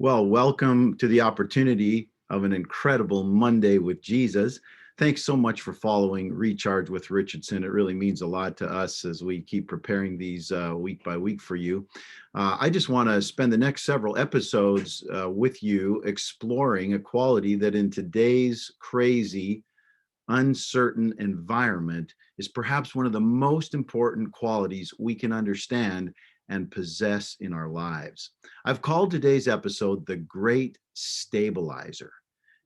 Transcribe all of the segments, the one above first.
Well, welcome to the opportunity of an incredible Monday with Jesus. Thanks so much for following Recharge with Richardson. It really means a lot to us as we keep preparing these week by week for you. I just want to spend the next several episodes with you exploring a quality that in today's crazy, uncertain environment is perhaps one of the most important qualities we can understand and possess in our lives. I've called today's episode the Great Stabilizer.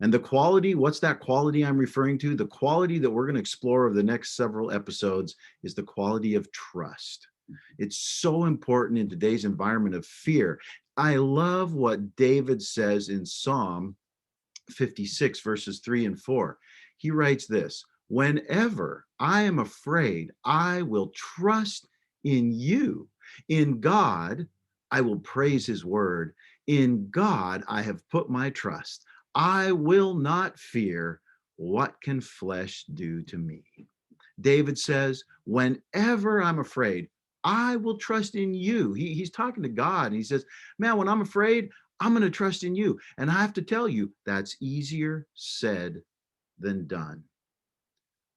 And the quality, what's that quality I'm referring to? The quality that we're going to explore over the next several episodes is the quality of trust. It's so important in today's environment of fear. I love what David says in Psalm 56, verses 3 and 4. He writes this: whenever I am afraid, I will trust in you. In God, I will praise his word. In God, I have put my trust. I will not fear. What can flesh do to me? David says, whenever I'm afraid, I will trust in you. He's talking to God. And he says, man, when I'm afraid, I'm going to trust in you. And I have to tell you, that's easier said than done.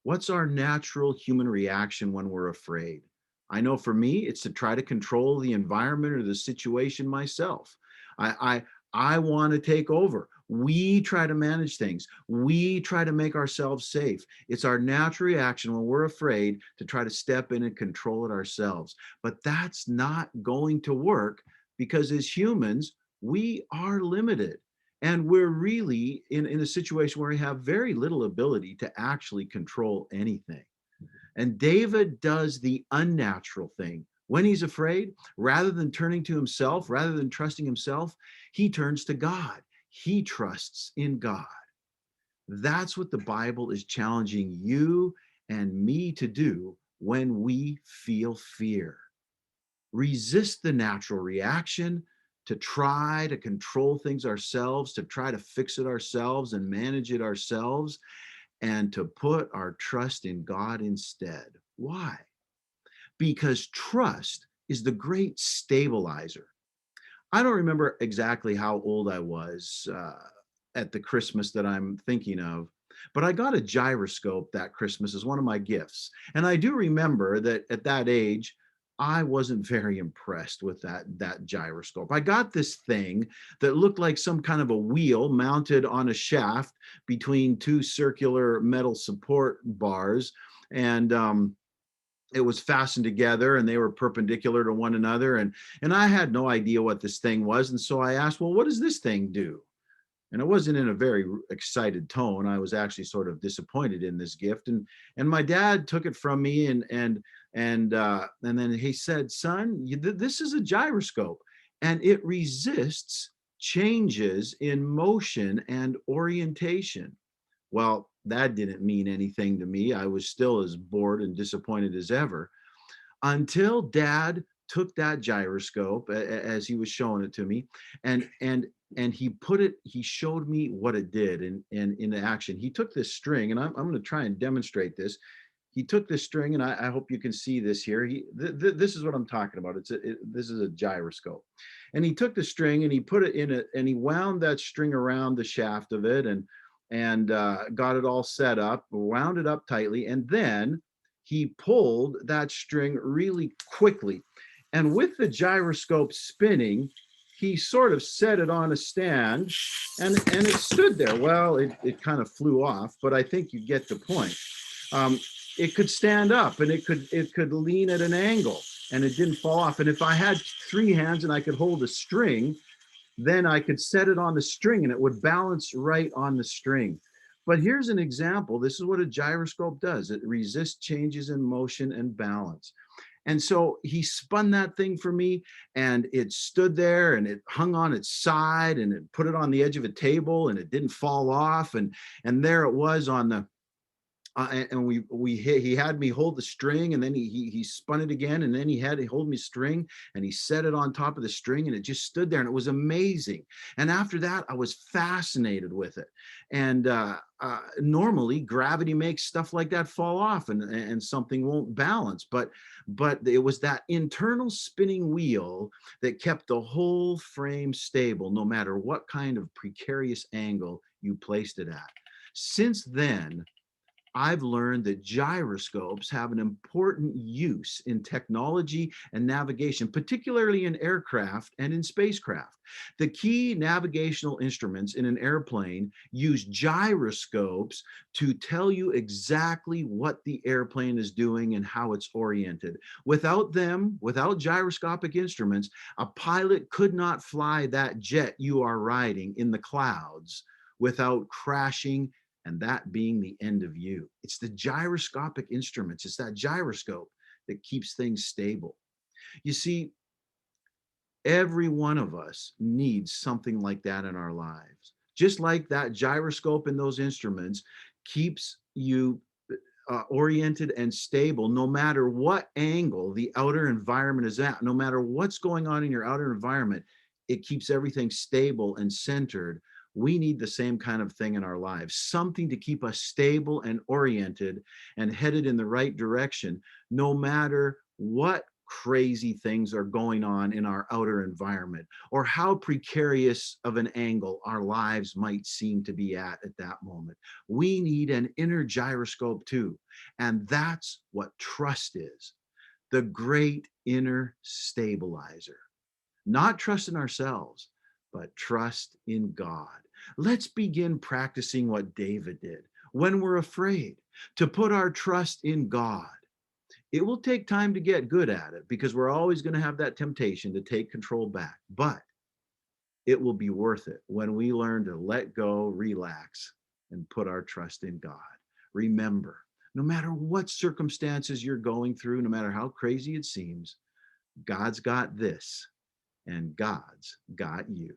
What's our natural human reaction when we're afraid? I know for me, it's to try to control the environment or the situation myself. I want to take over. We try to manage things. We try to make ourselves safe. It's our natural reaction when we're afraid to try to step in and control it ourselves. But that's not going to work because as humans, we are limited. And we're really in a situation where we have very little ability to actually control anything. And David does the unnatural thing. When he's afraid, rather than turning to himself, rather than trusting himself, he turns to God. He trusts in God. That's what the Bible is challenging you and me to do when we feel fear. Resist the natural reaction to try to control things ourselves, to try to fix it ourselves and manage it ourselves, and to put our trust in God instead. Why? Because trust is the great stabilizer. I don't remember exactly how old I was at the Christmas that I'm thinking of, but I got a gyroscope that Christmas as one of my gifts. And I do remember that at that age, I wasn't very impressed with that gyroscope. I got this thing that looked like some kind of a wheel mounted on a shaft between two circular metal support bars. And it was fastened together and they were perpendicular to one another. And I had no idea what this thing was. And so I asked, well, what does this thing do? And it wasn't in a very excited tone. I was actually sort of disappointed in this gift. And my dad took it from me and then he said, son, this is a gyroscope and it resists changes in motion and orientation. Well, that didn't mean anything to me. I was still as bored and disappointed as ever until Dad took that gyroscope as he was showing it to me, and he showed me what it did in action. He took this string, and I'm going to try and demonstrate this. He took this string, and I hope you can see this here. This is what I'm talking about. This is a gyroscope, and he took the string and he put it in it, and he wound that string around the shaft of it, and got it all set up, wound it up tightly, and then he pulled that string really quickly. And with the gyroscope spinning, he sort of set it on a stand and it stood there. Well, it kind of flew off, but I think you get the point. It could stand up and it could lean at an angle and it didn't fall off. And if I had three hands and I could hold a string, then I could set it on the string and it would balance right on the string. But here's an example. This is what a gyroscope does. It resists changes in motion and balance. And so he spun that thing for me and it stood there and it hung on its side and it put it on the edge of a table and it didn't fall off. And there it was on and we hit, he had me hold the string, and then he spun it again, and then he had to hold me string, and he set it on top of the string, and it just stood there, and it was amazing. And after that, I was fascinated with it. And normally gravity makes stuff like that fall off, and something won't balance, but it was that internal spinning wheel that kept the whole frame stable, no matter what kind of precarious angle you placed it at. Since then, I've learned that gyroscopes have an important use in technology and navigation, particularly in aircraft and in spacecraft. The key navigational instruments in an airplane use gyroscopes to tell you exactly what the airplane is doing and how it's oriented. Without them, without gyroscopic instruments, a pilot could not fly that jet you are riding in the clouds without crashing, and that being the end of you. It's the gyroscopic instruments, it's that gyroscope that keeps things stable. You see, every one of us needs something like that in our lives. Just like that gyroscope and those instruments keeps you oriented and stable no matter what angle the outer environment is at, no matter what's going on in your outer environment, it keeps everything stable and centered. We need the same kind of thing in our lives, something to keep us stable and oriented and headed in the right direction, no matter what crazy things are going on in our outer environment or how precarious of an angle our lives might seem to be at that moment. We need an inner gyroscope too. And that's what trust is, the great inner stabilizer. Not trust in ourselves, but trust in God. Let's begin practicing what David did when we're afraid, to put our trust in God. It will take time to get good at it because we're always going to have that temptation to take control back, but it will be worth it when we learn to let go, relax, and put our trust in God. Remember, no matter what circumstances you're going through, no matter how crazy it seems, God's got this, and God's got you.